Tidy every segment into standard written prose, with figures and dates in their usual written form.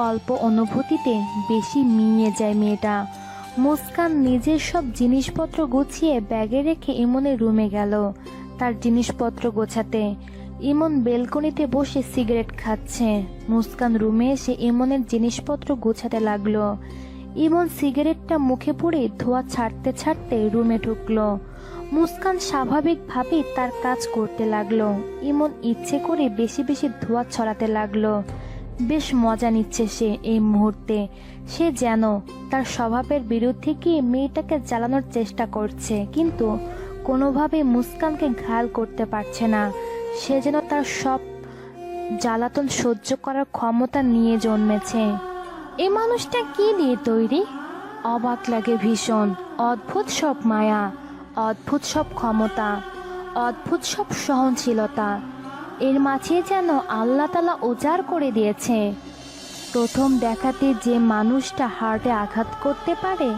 অল্প অনুভূতিতে বেশি মিইয়ে যায় মেয়েটা। মুস্কান নিজের সব জিনিসপত্র গুছিয়ে ব্যাগে রেখে ইমনের রুমে গেল তার জিনিসপত্র গোছাতে। ইমন বেলকনিতে বসে সিগারেট খাচ্ছে। মুস্কান রুমে এসে ইমনের জিনিসপত্র গোছাতে লাগলো। ইমন সিগারেটটা মুখে পুড়ে ধোঁয়া ছাড়তে ছাড়তে রুমে ঢুকলো। মুস্কান স্বাভাবিকভাবেই তার কাজ করতে লাগলো। ইমন ইচ্ছে করে বেশি বেশি ধোঁয়া ছড়াতে লাগলো। বেশ মজা নিচ্ছে সে এই মুহূর্তে। সে যেন তার স্বভাবের বিরুদ্ধে গিয়ে মেয়েটাকে জ্বালানোর চেষ্টা করছে, কিন্তু কোনোভাবে মুস্কানকে ঘায়াল করতে পারছে না। সে যেন তার সব জ্বালাতন সহ্য করার ক্ষমতা নিয়ে জন্মেছে। এই মানুষটা কি দিয়ে তৈরি? অবাক লাগে ভীষণ। অদ্ভুত সব মায়া, অদ্ভুত সব ক্ষমতা, অদ্ভুত সব সহনশীলতা। এর মাঝে যেন আল্লাহ তাআলা উজাড় করে দিয়েছে। প্রথম দেখাতে যে মানুষটা হার্টে আঘাত করতে পারে,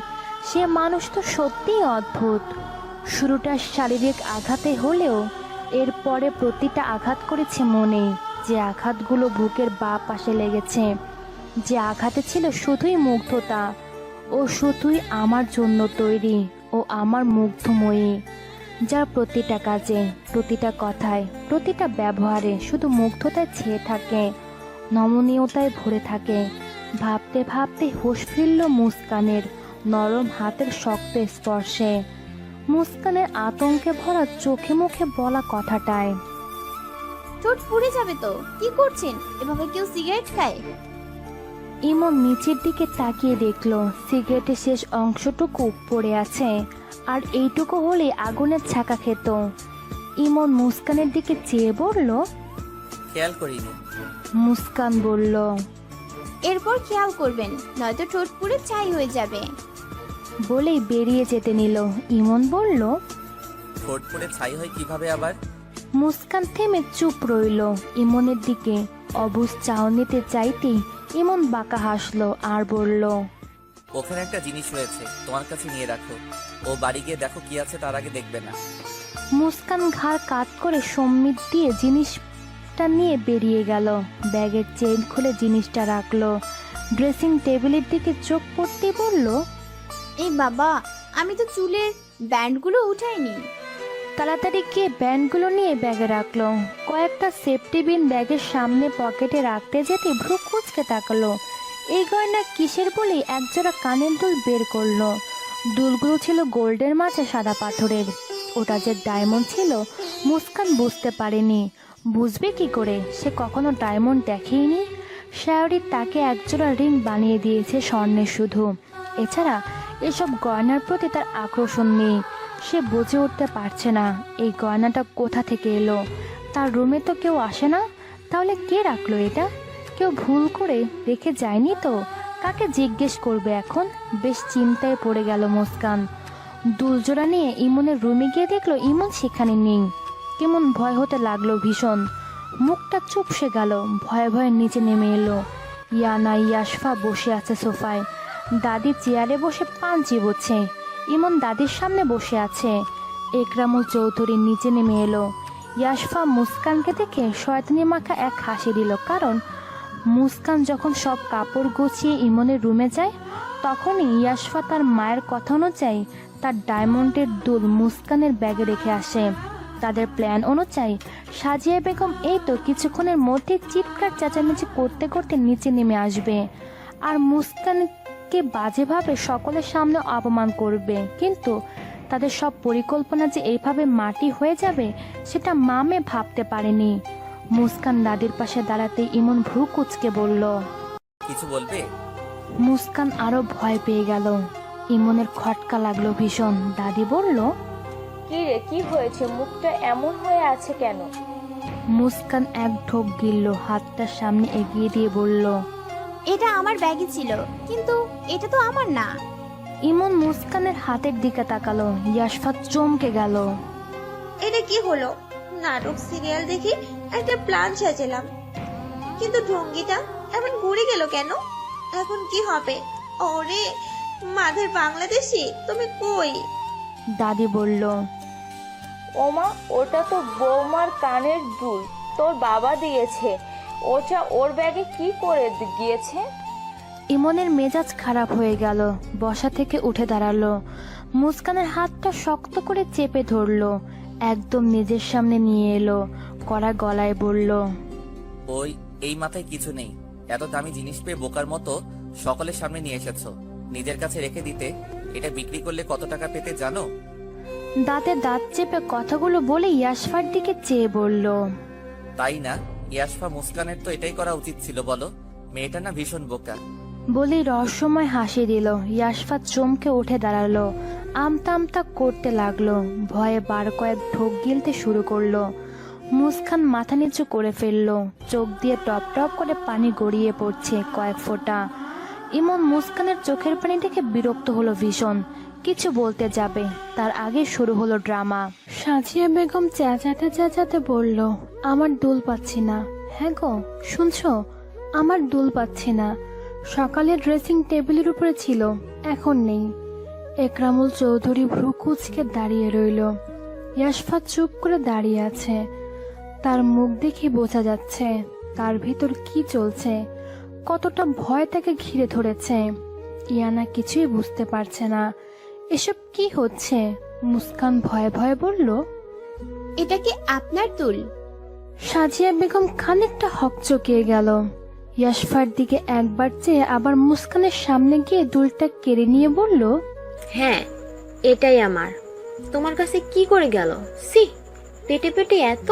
সে মানুষ তো সত্যিই অদ্ভুত। শুরুটা শারীরিক আঘাতে হলেও এরপরে প্রতিটা আঘাত করেছে মনে। যে আঘাতগুলো বুকের বাঁ পাশে লেগেছে, যে আঘাতে ছিল শুধুই মুগ্ধতা। ও শুধুই আমার জন্য তৈরি, ও আমার মুগ্ধময়ী, যার প্রতিটা কাজে, প্রতিটা কথায়, প্রতিটা ব্যবহারে শুধু মুগ্ধতায় ছেয়ে থাকে, নমনীয়তায় ভরে থাকে। ভাবতে ভাবতে হুঁশ ফিরল মুস্কানের নরম হাতের শক্ত স্পর্শে, মুস্কানের আতঙ্কে ভরা চোখে মুখে বলা কথাটায়। ঠোঁট পুড়ে যাবে তো। কি করছেন? এভাবে কেউ সিগারেট খায়? ইমন নিচের দিকে তাকিয়ে দেখল সিগারেটের শেষ অংশটুকু পড়ে আছে, আর এইটুকু হলে আগুনের ছাকা খেত। ইমন মুস্কানের দিকে চেয়ে বলল, খেয়াল করিনি। মুস্কান বলল, এরপর খেয়াল করবেন, নয়তো ঠোঁট পুড়ে ছাই হয়ে যাবে। বলেই বেরিয়ে যেতে নিল। ইমন বলল, ঠোঁট পড়ে ছাই হয় কিভাবে আবার? মুস্কান থেমে চুপ রইল। ইমনের দিকে অবুঝ চাহনিতে চাইতেই ইমন বাঁকা হাসলো আর বলল, ওখানে একটা জিনিস রয়েছে, তোমার কাছে নিয়ে রাখো। ও বাড়ি গিয়ে দেখো কি আছে, তার আগে দেখবে না। মুস্কান ঘাড় কাত করে সম্মিত দিয়ে জিনিসটা নিয়ে বেরিয়ে গেল। ব্যাগের চেইন খুলে জিনিসটা রাখলো। ড্রেসিং টেবিলের দিকে চোখ পড়তেই বলল, এই বাবা, আমি তো চুলের ব্যান্ডগুলো উঠাইনি। তাড়াতাড়ি গিয়ে ব্যান্ডগুলো নিয়ে ব্যাগে রাখলো। কয়েকটা সেফটি বিন ব্যাগের সামনে পকেটে রাখতে যেতে ভ্রু কুঁচকে তাকালো। এই গয়না কিসের বলে একজোড়া কানের দুল বের করলো। দুলগুলো ছিল গোল্ডের মাঝে সাদা পাথরের। ওটা যে ডায়মন্ড ছিল মুস্কান বুঝতে পারেনি। বুঝবে কি করে? সে কখনো ডায়মন্ড দেখেইনি। শায়রি তাকে একজোড়া রিং বানিয়ে দিয়েছে স্বর্ণের শুধু। এছাড়া এসব গয়নার প্রতি তার আকর্ষণ নেই। সে বুঝে উঠতে পারছে না এই গয়নাটা কোথা থেকে এলো। তার রুমে তো কেউ আসে না, তাহলে কে রাখলো এটা? কেউ ভুল করে রেখে যায়নি তো? কাকে জিজ্ঞেস করবে এখন? বেশ চিন্তায় পড়ে গেল মুস্কান। দুলজোড়া নিয়ে ইমনের রুমে গিয়ে দেখলো ইমন সেখানে নেই। কেমন ভয় হতে লাগলো ভীষণ। মুখটা চুপসে গেল। ভয়ে ভয়ে নিচে নেমে এলো। ইয়ানা ইয়াশফা বসে আছে সোফায়। দাদি চেয়ারে বসে পান চিবোচ্ছে। ইমন দাদির সামনে বসে আছে। একরামুল চৌধুরী নিচে নেমে এলো। ইয়াশফা মুস্কানকে দেখে শয়তানি মাখা এক হাসি দিল, কারণ মুস্কান যখন সব কাপড় গুছিয়ে ইমনের রুমে যায়, তখনই ইয়াশফা তার মায়ের কথা অনুযায়ী তার ডায়মন্ডের দুল মুস্কানের ব্যাগে রেখে আসে। তাদের প্ল্যান অনুযায়ী সাজিয়া বেগম এই তো কিছুক্ষণের মধ্যে চিৎকার চেঁচামেচি করতে করতে নিচে নেমে আসবে আর মুস্কানকে বাজেভাবে সকলের সামনে অপমান করবে। কিন্তু তাদের সব পরিকল্পনা যে এইভাবে মাটি হয়ে যাবে সেটা মামে ভাবতে পারেনি। মুস্কান দাদির পাশে দাঁড়াতে ইমন ভ্রু কুঁচকে বলল, কিছু বলবে? মুস্কান আরো ভয় পেয়ে গেল। ইমনের খটকা লাগলো ভীষণ। দাদি বলল, কি রে, কি হয়েছে? মুখটা এমন হয়ে আছে কেন? মুস্কান এক ঢোক গিলল, হাতটা সামনে এগিয়ে দিয়ে বলল, এটা আমার ব্যাগে ছিল, কিন্তু এটা তো আমার না। ইমন মুস্কানের হাতের দিকে তাকালো। ইয়াশফা চমকে গেল। এটা কি হলো? নাটক সিরিয়াল দেখে একটা প্ল্যান সাজালাম, কিন্তু ঢঙ্গিটা এমন ঘুরে গেল কেন? এখন কি হবে? ওরে মাদের বাংলাদেশি, তুমি কই? দাদি বলল, ওমা, ওটা তো বৌমার কানের দুল। তোর বাবা দিয়েছে। ওটা ওর ব্যাগে কি করে গিয়েছে? ইমনের মেজাজ খারাপ হয়ে গেল। বসা থেকে উঠে দাঁড়ালো, মুস্কানের হাতটা শক্ত করে চেপে ধরলো, একদম নিজের সামনে নিয়ে এলো, কড়া গলায় বলল, ওই এই মাথায় কিছু নেই। এত দামি জিনিস পেয়ে বোকার মতো সকলের সামনে নিয়ে এসেছো। নিজের কাছে রেখে দিতে। এটা বিক্রি করলে কত টাকা পেতে জানো? দাঁতে দাঁত চেপে কথাগুলো বলে ইয়াশফার দিকে চেয়ে বলল, তাই না? ইয়াশফা, মুস্কানের তো এটাই করা উচিত ছিল বলো। মেয়েটা না ভীষণ বোকা। বলেই রহস্যময় হাসি দিল। ইয়াশফা চমকে উঠে দাঁড়ালো, আমতা আমতা করতে লাগলো, ভয়ে বার কয়েক ঢোক গিলতে শুরু করলো। মুস্কান মাথা নিচু করে ফেললো, চোখ দিয়ে টপ টপ করে পানি গড়িয়ে পড়ছে কয়েক ফোঁটা। ইমন মুস্কানের চোখের পানি দেখে বিরক্ত হলো ভীষণ, কিছু বলতে যাবে তার আগে শুরু হলো ড্রামা। সাজিয়া বেগম চেঁচাতে চেঁচাতে বলল, আমার দুল পাচ্ছি না। হ্যাঁ গো, শুনছো? আমার দুল পাচ্ছি না। সকালে ড্রেসিং টেবিলের উপরে ছিল, এখন নেই। একরামুল চৌধুরী ভ্রু কুঁচকে দাঁড়িয়ে রইল। ইয়াশফা চুপ করে দাঁড়িয়ে আছে। তার মুখ দেখে বোঝা যাচ্ছে তার ভিতর কি চলছে, কতটা ভয় তাকে ঘিরে ধরেছে। ইয়ানা কিছুই বুঝতে পারছে না এসব কি হচ্ছে। মুস্কান ভয়ে ভয়ে বলল, এটা কি আপনার দুল? সাজিয়া বেগম খানিকটা হকচকিয়ে গেল। ইয়াশফার দিকে একবার চেয়ে আবার মুস্কানের সামনে গিয়ে দুলটা কেড়ে নিয়ে বলল, হ্যাঁ, এটাই আমার। তোমার কাছে কি করে গেল? সি, পেটে পেটে এত!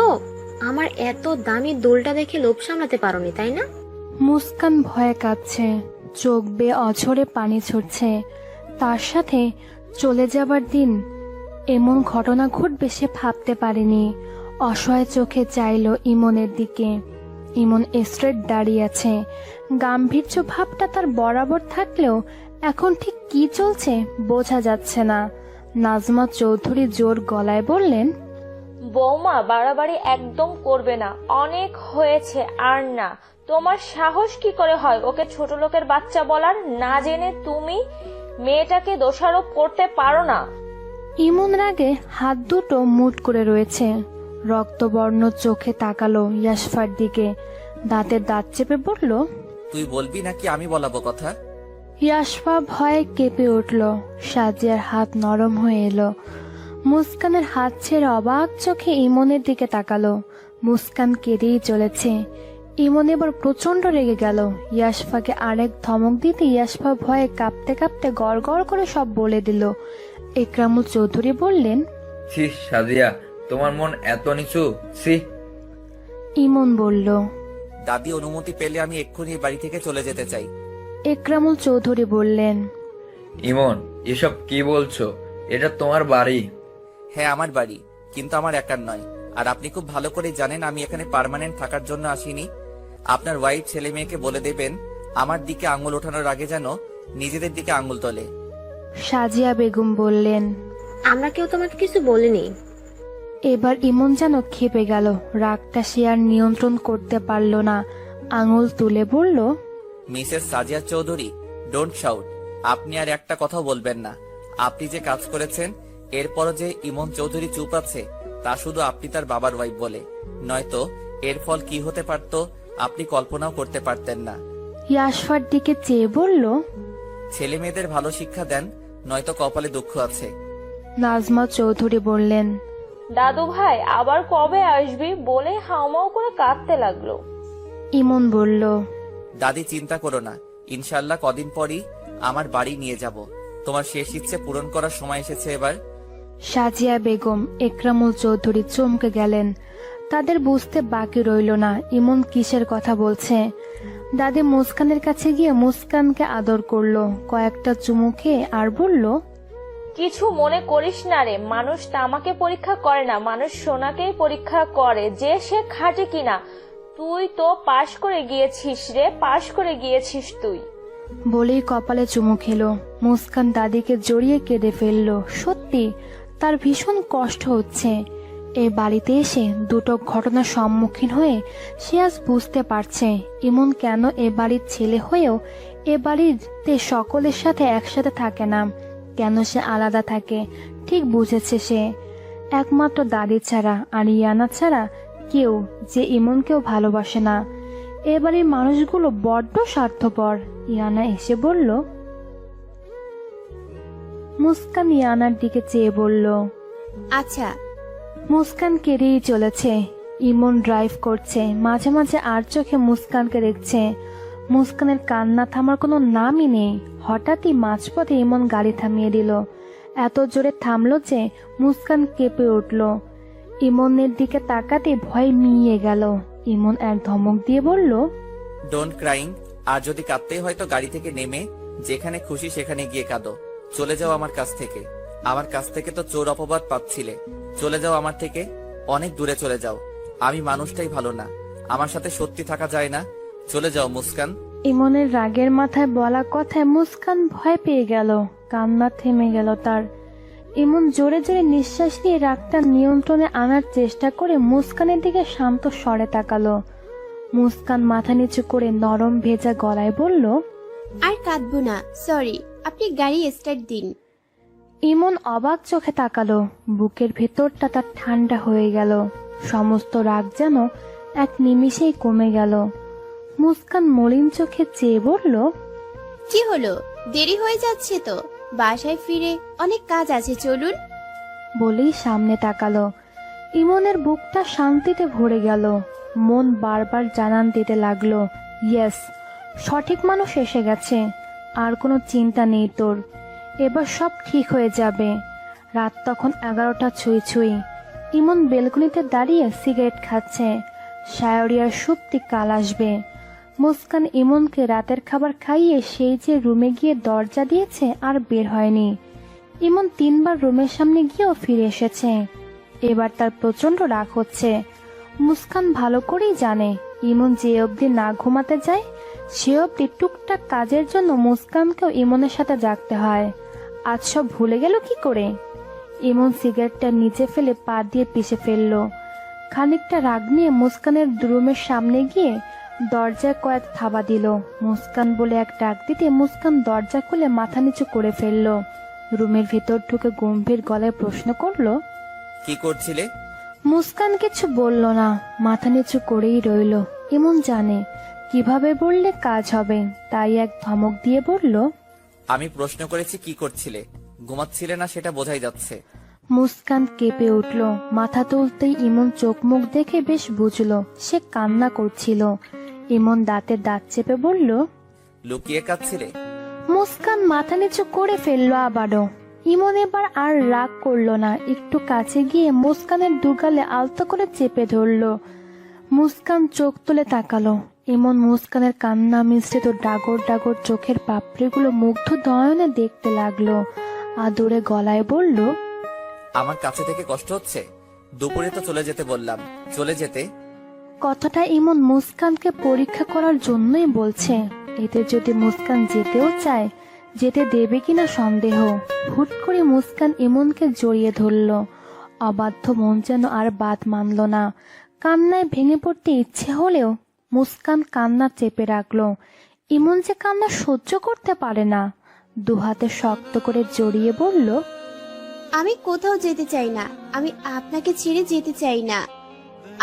আমার এত দামি দুলটা দেখে লোভ সামলাতে পারোনি, তাই না? মুস্কান ভয়ে কাঁপছে, চোখ বেয়ে অঝরে পানি ছড়ছে। তার সাথে চলে যাবার দিন এমন ঘটনা ঘটবে সে ভাবতে পারেনি। অসহায় চোখে চাইল ইমনের দিকে। ইমন স্ট্রেট দাঁড়িয়ে আছে, গাম্ভীর্য ভাবটা তার বরাবর থাকলেও এখন ঠিক কি চলছে বোঝা যাচ্ছে না। নাজমা চৌধুরী জোর গলায় বললেন, বৌমা, বাড়াবাড়ি একদম করবে না, অনেক হয়েছে আর না। তোমার সাহস কি করে হয় ওকে ছোট লোকের বাচ্চা বলার? না জেনে তুমি মেয়েটাকে দোষারোপ করতে পারো না। ইমন রাগে হাত দুটো মুট করে রয়েছে, রক্তবর্ণ চোখে তাকালো ইয়াশফার দিকে, দাঁতের দাঁত চেপে বলল, তুই বলবি নাকি আমি বলাবো কথা? ইয়াশফা ভয়ে কেঁপে উঠল। সাজিয়ার হাত নরম হয়ে এলো। মুস্কানের হাত ছেড়ে অবাক চোখে ইমনের দিকে তাকালো। মুস্কান কেঁদেই চলেছে। ইমন এবার প্রচন্ড রেগে গেল। ইয়াশফাকে আরেক ধমক দিতে ইয়াশফা ভয়ে কাঁপতে কাঁপতে গড় গড় করে সব বলে দিল। একরামুল চৌধুরী বললেন, ছি সাদিয়া, তোমার মন এত নিচু! ছি! ইমন বলল, দাদি অনুমতি পেলে আমি এক্ষুনি এই বাড়ি থেকে চলে যেতে চাই। একরামুল চৌধুরী বললেন, ইমন, এসব কি বলছো? এটা তোমার বাড়ি। হ্যাঁ, আমার বাড়ি, কিন্তু আমার একার নয়। আর আপনি খুব ভালো করে জানেন আমি এখানে পার্মানেন্ট থাকার জন্য আসিনি। আপনার ওয়াইফ ছেলে মেয়েকে বলে দেবেন আমার দিকে আঙুল ওঠানোর আগে যেন নিজেদের দিকে আঙুল তোলে। সাজিয়া বেগম বললেন, আমরা কেউ তোমাকে কিছু বলিনি। এবার ইমন যেন খেপে গেল। রাগটা সে আর নিয়ন্ত্রণ করতে পারল না, আঙুল তুলে বলল, Mrs Sajiya Chowdhury, don't shout. আপনি আর একটা কথাও বলবেন না। আপনি যে কাজ করেছেন এরপরও যে ইমন চৌধুরী চুপ আছে তা শুধু আপনি তার বাবার ওয়াইফ বলে, নয়তো এর ফল কি হতে পারত আপনি কল্পনাও করতে পারতেন না। ইয়াশফার দিকে চেয়ে বলল, ছেলে মেয়েদের ভালো শিক্ষা দেন, নয়তো কপালে দুঃখ আছে। নাজমা চৌধুরী বললেন, দাদু ভাই আবার কবে আসবি বলে হাউমাউ করে কাঁদতে লাগলো। ইমন বলল, দাদি চিন্তা করো না, ইনশাল্লাহ কদিন পরই আমার বাড়ি নিয়ে যাব। তোমার শেষ ইচ্ছে পূরণ করার সময় এসেছে এবার। সাজিয়া বেগম একরামুল চৌধুরী চমকে গেলেন। তাদের বুঝতে বাকি রইল না ইমন কিসের কথা বলছে। দাদি মুস্কানের কাছে গিয়ে মুস্কানকে আদর করলো, কয়েকটা চুমু খেয়ে আর বলল, কিছু মনে করিস না রে, মানুষ তামাকে পরীক্ষা করে না, মানুষ সোনাকেই পরীক্ষা করে যে সে খাঁটি কিনা। তুই তো পাশ করে গিয়েছিস রে, পাশ করে গিয়েছিস তুই। বলেই কপালে চুমু খেলো। মুস্কান দাদিকে জড়িয়ে কেঁদে ফেললো। সত্যি তার ভীষণ কষ্ট হচ্ছে। এই বাড়িতে এসে দুটো ঘটনার সম্মুখীন হয়ে সে আজ বুঝতে পারছে ইমন কেন এ বাড়ির ছেলে হয়েও এ বাড়িতে সকলের সাথে একসাথে থাকে না, কেন সে আলাদা থাকে। ঠিক বুঝেছে সে, একমাত্র দাদি ছাড়া আর ইয়ানা ছাড়া কেউ যে ইমনকেও ভালোবাসে না। এবারে মানুষগুলো বড্ড স্বার্থপর। ইয়ানা এসে বলল। মুস্কান ইয়ানার দিকে চেয়ে বলল। আচ্ছা। মুস্কান কেঁদেই চলেছে। ইমন ড্রাইভ করছে, মাঝে মাঝে আর চোখে মুস্কানকে দেখছে। মুস্কানের কান্না থামার কোনো নামই নেই। হঠাৎই মাঝপথে ইমন গাড়ি থামিয়ে দিল। এত জোরে থামলো যে মুস্কান কেঁপে উঠল। ইমনের দিকে তাকাতে ভয় মিইয়ে গেল। ইমন এক ধমক দিয়ে বলল। Don't crying. আর যদি কাঁদতেই হয় তো গাড়ি থেকে নেমে যেখানে খুশি সেখানে গিয়ে কাঁদো। চলে যাও আমার কাছ থেকে। আমার কাছ থেকে তো চোর অপবাদ পাচ্ছিলে। চলে যাও আমার থেকে, অনেক দূরে চলে যাও। আমি মানুষটাই ভালো না, আমার সাথে সত্যি থাকা যায় না। চলে যাও মুস্কান। ইমনের রাগের মাথায় বলা কথায় মুস্কান ভয় পেয়ে গেল। কান্না থেমে গেল তার। ইমন জোরে জোরে নিঃশ্বাস নিয়ে রাগটা নিয়ন্ত্রণে আনার চেষ্টা করে মুস্কানের দিকে শান্ত স্বরে তাকালো। মুস্কান মাথা নিচু করে নরম ভেজা গলায় বলল। আর কাঁদবো না, সরি। আপনি গাড়ি স্টার্ট দিন। ইমন অবাক চোখে তাকালো। বুকের ভেতরটা তার ঠান্ডা হয়ে গেল। সমস্ত রাগ যেন এক নিমিষেই কমে গেল। মুস্কান মলিন চোখে চেয়ে বলল। কি হলো? দেরি হয়ে যাচ্ছে তো, বাসায় ফিরে অনেক কাজ আছে, চলুন। বলেই সামনে তাকালো। ইমনের বুকটা শান্তিতে ভরে গেল। মন বারবার জানান দিতে লাগলো, ইয়েস, সঠিক মানুষ এসে গেছে। আর কোনো চিন্তা নেই তোর, এবার সব ঠিক হয়ে যাবে। রাত তখন 11টা ছুঁই ছুঁই। ইমন বেলকনিতে দাঁড়িয়ে সিগারেট খাচ্ছে। শায়রিয়ার সুপ্তি কাল আসবে। মুস্কান ইমনকে রাতের খাবার খাইয়ে সেই যে রুমে গিয়ে দরজা দিয়েছে আর বের হয়নি। ইমন 3বার রুমের সামনে গিয়েও ফিরে এসেছে। এবার তার প্রচন্ড রাগ হচ্ছে। মুস্কান ভালো করেই জানে ইমন যে অবধি না ঘুমাতে যায় সে অবধি টুকটাক কাজের জন্য মুস্কানকেও ইমনের সাথে জাগতে হয়। আজ সব ভুলে গেল কি করে? ইমন সিগারেটটা নিচে ফেলে পা দিয়ে পিষে ফেলল। খানিকটা রাগ নিয়ে মুস্কানের রুমের সামনে গিয়ে দরজায় কয়েক থাবা দিল। মুস্কান বলে এক ডাক দিতে মুস্কান দরজা খুলে মাথা নিচু করে ফেলল। রুমের ভিতর ঢুকে গম্ভীর গলায় প্রশ্ন করলো, কি করছিলে? মুস্কান কিছু বলল না, মাথা নিচু করেই রইল। ইমন জানে কিভাবে বললে কাজ হবে, তাই এক ধমক দিয়ে বলল। আমি প্রশ্ন করেছি কি করছিলে, ঘুমাচ্ছিলে না সেটা বোঝাই যাচ্ছে। মুস্কান কেঁপে উঠল। মাথা তুলতেই ইমন চোখ মুখ দেখে বেশ বুঝলো সে কান্না করছিল। ইমন দাঁতে দাঁত চেপে বলল, লুকিয়ে কাঁদছিলে? মুস্কান মাথা নিচু করে ফেললো আবারও। ইমন এবার আর রাগ করলো না, একটু কাছে গিয়ে মুস্কানের দুগালে আলতো করে চেপে ধরলো। মুস্কান চোখ তুলে তাকালো। ইমন মুস্কানের কান্না মিশ্রিত ডাগর ডাগর চোখের পাপড়িগুলো মুগ্ধ নয়নে দেখতে লাগলো। আদুরে গলায় বলল, আমার কাছে থেকে কষ্ট হচ্ছে? দুপুরে তো চলে যেতে বললাম, চলে যেতে। কথাটা ইমন মুস্কানকে পরীক্ষা করার জন্যই বলছে। এতে যদি মুস্কান যেতেও চায়, যেতে দেবে কিনা সন্দেহ। হুট করে মুস্কান ইমনকে জড়িয়ে ধরল। অবাধ্য মন যেন আর বাদ মানল না। কান্নায় ভেঙে পড়তে ইচ্ছে হলেও মুস্কান কান্না চেপে রাখলো। ইমন যে কান্না সহ্য করতে পারে না। দুহাতে শক্ত করে জড়িয়ে বলল, আমি কোথাও যেতে চাই না, আমি আপনাকে ছেড়ে যেতে চাই না।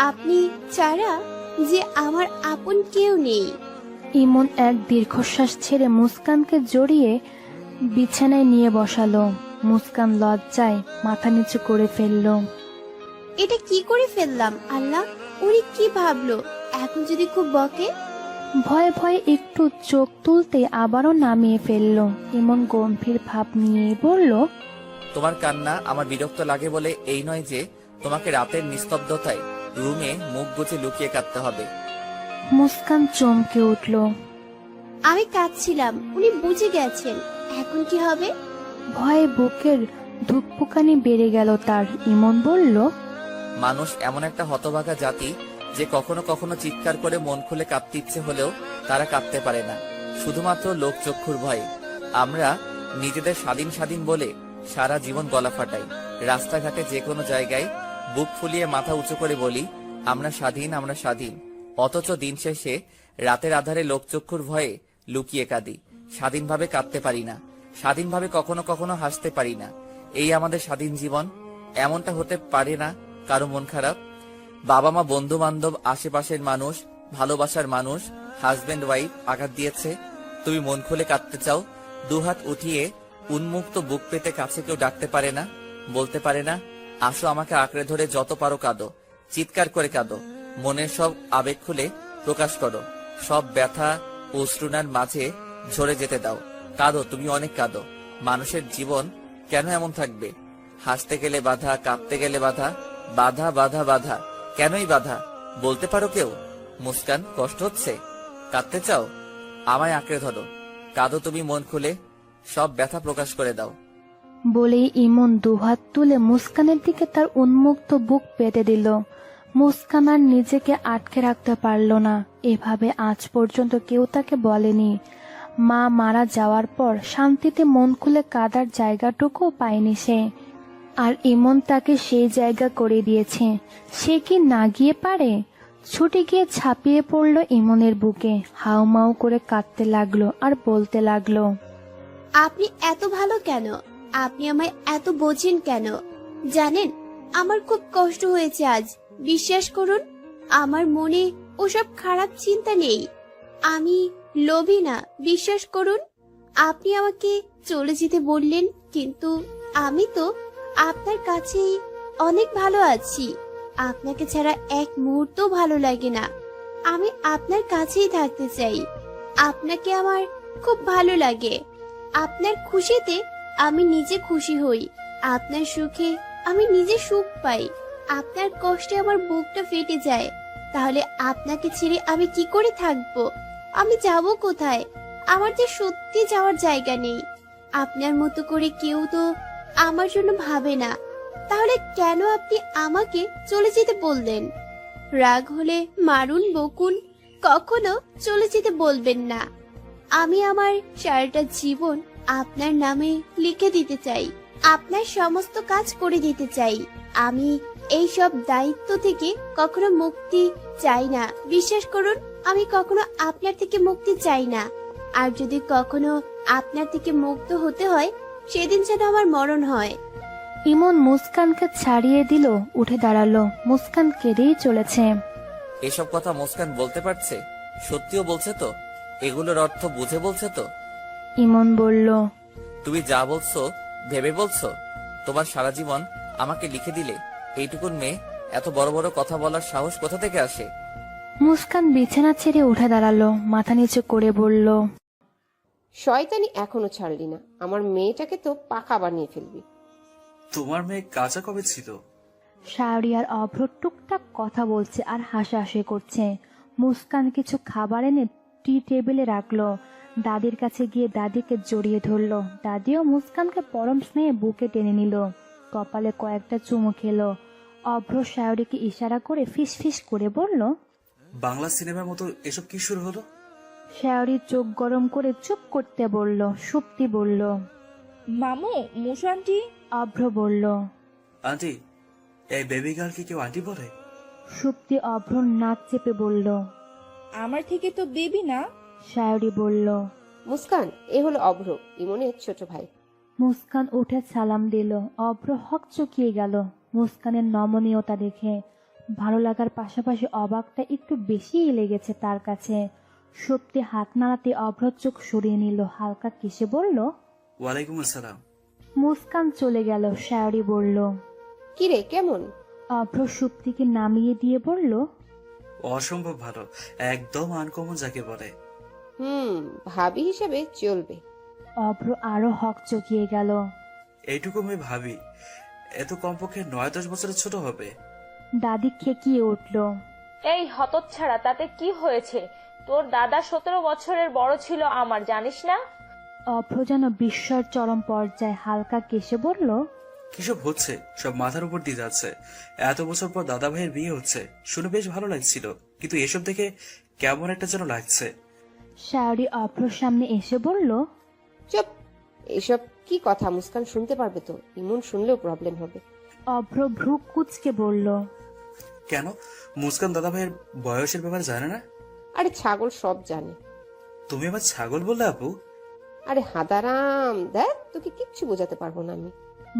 আপনি ছাড়া যে আমার আপন কেউ নেই। ইমন এক দীর্ঘশ্বাস ছেড়ে মুস্কানকে জড়িয়ে বিছানায় নিয়ে বসালো। মুস্কান লজ্জায় মাথা নিচু করে ফেলল। এটা কি করে ফেললাম আল্লাহ, উনি কি ভাবলো? এখন যদি খুব বকে? ভয়ে ভয়ে একটু চোখ তুলতে আবারও নামিয়ে ফেলল। ইমন গম্ভীর ভাব নিয়ে বলল, তোমার কান্না আমার বিরক্ত লাগে বলে এই নয় যে তোমাকে রাতের নিস্তব্ধতায় রুমে মুখ গুজে লুকিয়ে কাঁদতে হবে। মুস্কান চমকে উঠল। আমি কাঁদছিলাম, উনি বুঝে গেছেন। এখন কি হবে? ভয়ে বুকের ধুকপুকানি বেড়ে গেল তার। ইমন বলল, মানুষ এমন একটা হতভাগা জাতি যে কখনো কখনো চিৎকার করে মন খুলে কাঁদতে ইচ্ছে হলেও তারা কাঁদতে পারে না, শুধুমাত্র লোকচক্ষুর ভয়ে। আমরা নিজেদের স্বাধীন স্বাধীন বলে সারা জীবন গলা ফাটাই। রাস্তাঘাটে যে কোনো জায়গায় বুক ফুলিয়ে মাথা উঁচু করে বলি আমরা স্বাধীন, আমরা স্বাধীন। অথচ দিন শেষে রাতের আধারে লোকচক্ষুর ভয়ে লুকিয়ে কাঁদি। স্বাধীনভাবে কাঁদতে পারি না, স্বাধীনভাবে কখনো কখনো হাসতে পারি না। এই আমাদের স্বাধীন জীবন। এমনটা হতে পারে না কারো মন খারাপ। বাবা মা, বন্ধু বান্ধব, আশেপাশের মানুষ, ভালোবাসার মানুষ, হাজবেন্ড ওয়াইফ আঘাত দিয়েছে, তুমি মন খুলে কাঁদতে চাও, দুহাত উঠিয়ে উন্মুক্ত বুক পেতে কাছে কেউ ডাকতে পারে না, বলতে পারে না আসো আমাকে আঁকড়ে ধরে যত পারো কাঁদো, চিৎকার করে কাঁদো, মনের সব আবেগ খুলে প্রকাশ করো, সব ব্যথা অশ্রুনার মাঝে ঝরে যেতে দাও, কাঁদো, তুমি অনেক কাঁদো। মানুষের জীবন কেন এমন থাকবে? হাসতে গেলে বাধা, কাঁদতে গেলে বাধা, বাধা বাধা বাধা, কেনই বাধা বলতে পারো কেউ? মুস্কান, কষ্ট হচ্ছে? কাঁদতে চাও? আমায় আঁকড়ে ধরো, কাঁদো, তুমি মন খুলে সব ব্যথা প্রকাশ করে দাও। বলেই ইমন দুহাত তুলে মুস্কানের দিকে তার উন্মুক্ত বুক পেতে দিল। মুস্কান আর নিজেকে আটকে রাখতে পারল না। এভাবে আজ পর্যন্ত কেউ তাকে বলেনি। মা মারা যাওয়ার পর শান্তিতে মন খুলে কাঁদার জায়গাটুকুও পায়নি সে। আর ইমন তাকে সেই জায়গা করে দিয়েছে। সে কি না গিয়ে পারে? ছুটে গিয়ে ঝাঁপিয়ে পড়ল ইমনের বুকে, হাউমাউ করে কাঁদতে লাগলো আর বলতে লাগলো, আপনি এত ভালো কেন? আপনি আমায় এত বোঝেন কেন? জানেন, আমার খুব কষ্ট হয়েছে আজ। বিশ্বাস করুন, আমার মনে ওসব খারাপ চিন্তা নেই। আমি লোভী না, বিশ্বাস করুন। আপনি আমাকে চলে যেতে বললেন, কিন্তু আমি তো আপনার কাছেই অনেক ভালো আছি। আপনাকে ছাড়া এক মুহূর্ত ভালো লাগে না। আমি আপনার কাছেই থাকতে চাই। আপনাকে আমার খুব ভালো লাগে। আপনার খুশিতে আমি নিজে খুশি হই, আপনার সুখে আমি নিজে সুখ পাই। আপনার কষ্টে আমার বুকটা ফেটে যায়। তাহলে আপনাকে ছেড়ে আমি কি করে থাকবো? আমি যাব কোথায়? আমার যে সত্যি যাওয়ার জায়গা নেই। আপনার মতো করে কেউ তো আমার জন্য ভাবে না। তাহলে কেন আপনি আমাকে চলে যেতে বললেন? রাগ হলে মারুন, বকুন, কখনো চলে যেতে বলবেন না। আমি আমার সারাটা জীবন আপনার নামে লিখে দিতে চাই। আপনার সমস্ত কাজ করে দিতে চাই। আমি এই সব দায়িত্ব থেকে কখনো মুক্তি চাই না। বিশ্বাস করুন, আমি কখনো আপনার থেকে মুক্তি চাই না। আর যদি কখনো আপনার থেকে মুক্ত হতে হয়, সেদিন যেন আমার মরণ হয়। ইমন মুস্কানকে ছাড়িয়ে দিল, উঠে দাঁড়ালো। মুস্কান কেঁদেই চলেছে। এসব কথা মুস্কান বলতে পারছে? সত্যিও বলছে তো? এগুলোর অর্থ বুঝে বলছে তো? ইমন বলল, তুমি যা বলছো ভেবে বলছো? তোমার সারা জীবন আমাকে লিখে দিলে, এইটুকুন মেয়ে এত বড় বড় কথা বলার সাহস কোথা থেকে আসে? মুস্কান বিছানা ছেড়ে উঠে দাঁড়ালো, মাথা নিচু করে বলল, শয়তানি এখনো ছাড়লি না। আমার মেয়েটাকে তো পাকা বানিয়ে ফেলবি। তোমার মেয়ে কাঁচা কবে ছিল? শায়রি আর অভ্র টুকটাক কথা বলছে আর হাসাহাসি করছে। মুস্কান কিছু খাবার এনে টি টেবিলে রাখলো। দাদির কাছে গিয়ে দাদিকে জড়িয়ে ধরলো। দাদিও মুস্কানকে পরম স্নেহে বুকে টেনে নিল, কপালে কয়েকটা চুমু খেলো। অভ্র শায়রিকে ইশারা করে ফিস ফিস করে বলল, বাংলা সিনেমার মতো এসব কি শুরু হলো? শায়রি চোখ গরম করে চুপ করতে বলল। সুপ্তি বলল, মামু, মুসু আন্টি। অভ্র বলল, আন্টি, এই বেবি গার্লকে কেউ আন্টি বলে? সুপ্তি অভ্র নাক চেপে বলল, আমার থেকে তো বেবি না। শায়রি বলল, মুস্কান, এ হলো অভ্র, ইমনের ছোট ভাই। মুস্কান উঠে সালাম দিল। অভ্র হকচকিয়ে গেল মুস্কানের নমনীয়তা দেখে। ভালো লাগার পাশাপাশি অবাকটা একটু বেশিই লেগেছে তার কাছে। সত্যি হাত নাড়াতে অভ্র চোখ সরিয়ে নিল, হালকা কেসে বলল, ওয়ালাইকুম আসসালাম। মুস্কান চলে গেল। শায়রি বলল, কিরে, কেমন? অভ্র সুপ্তিকে নামিয়ে দিয়ে বলল, অসম্ভব ভালো, একদম আনকমন যাকে বলে। ভাবি হিসেবে চলবে। অভ্র আরো হকচকিয়ে গেল। এইটুকু মেয়ে ভাবি, এত কমপক্ষে 9-10 বছরের ছোট হবে। দাদি খেকিয়ে উঠল, এই হতচ্ছাড়া, তাতে কি হয়েছে? তোর দাদা 17 বছরের বড় ছিল আমার, জানিস না? অভ্র যেন বিস্ময়ের চরম পর্যায়ে, হালকা কেসে বলল, কিসব হচ্ছে? সব মাথার উপর দিয়ে যাচ্ছে। এত বছর পর দাদা ভাইয়ের বিয়ে হচ্ছে, শুনে বেশ ভালো লাগছিল, কিন্তু এসব দেখে কেমন একটা যেন লাগছে। শায়রি অভ্রর সামনে এসে বলল, চুপ, এসব কি কথা? মুস্কান শুনতে পারবে তো, ইমন শুনলেও প্রবলেম হবে। অভ্র ভ্রু কুচকে বলল, কেন, মুস্কান দাদা ভাইয়ের বয়সের ব্যাপারে জানে না? আরে ছাগল সব জানে। তুমি আবার ছাগল বললে আপু? আরে হাদারাম, দেখ তোকে কিচ্ছু বোঝাতে পারবো না আমি।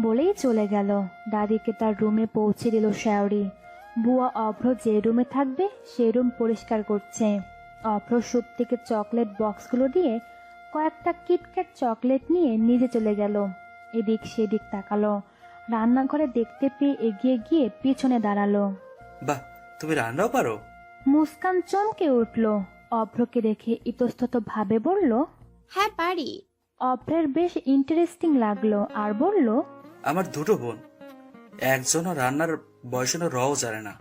বলেই চলে গেল। দাদিকে তার রুমে পৌঁছে দিল শায়রি। বুয়া অভ্র যে রুমে থাকবে সেই রুম পরিষ্কার করছে। অভ্র সুপ থেকে চকলেট বক্সগুলো দিয়ে কয়েকটা কিটক্যাট চকলেট নিয়ে নিজে চলে গেল। এদিক সেদিক তাকালো, রান্নাঘরে দেখতে পেয়ে এগিয়ে গিয়ে পিছনে দাঁড়ালো। বাহ, তুমি রান্নাও পারো? মুস্কান চমকে উঠল, অভ্রকে দেখে ইতস্তত ভাবে বলল। হ্যাঁ পারি। অভ্রের বেশ ইন্টারেস্টিং লাগলো আর বলল, আমার দুটো বোন, একজনও রান্নার বয়সনো রও জানে না।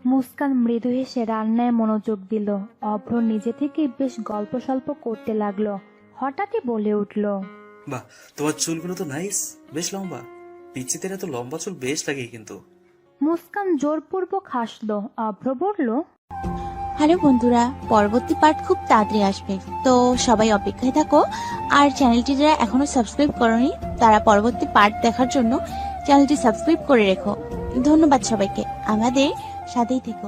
মুস্কান মৃদু হেসে রান্নায় মনোযোগ দিল। অভ্র নিজে থেকে বেশ গল্প সল্প করতে লাগলো। হঠাৎই বলে উঠল, বাহ, তোমার চুলগুলো তো নাইস, বেশ লম্বা। পিচ্চিদের এত লম্বা চুল বেশ লাগে কিন্তু। মুস্কান জোরপূর্বক হাসলো। অভ্র বলল, হ্যালো বন্ধুরা, পরবর্তী পার্ট খুব তাড়াতাড়ি আসবে, তো সবাই অপেক্ষায় থাকো। আর চ্যানেলটি যারা এখনো সাবস্ক্রাইব করনি তারা পরবর্তী পার্ট দেখার জন্য চ্যানেলটি সাবস্ক্রাইব করে রেখো। ধন্যবাদ সবাইকে, আমাদের সাথেই থেকো।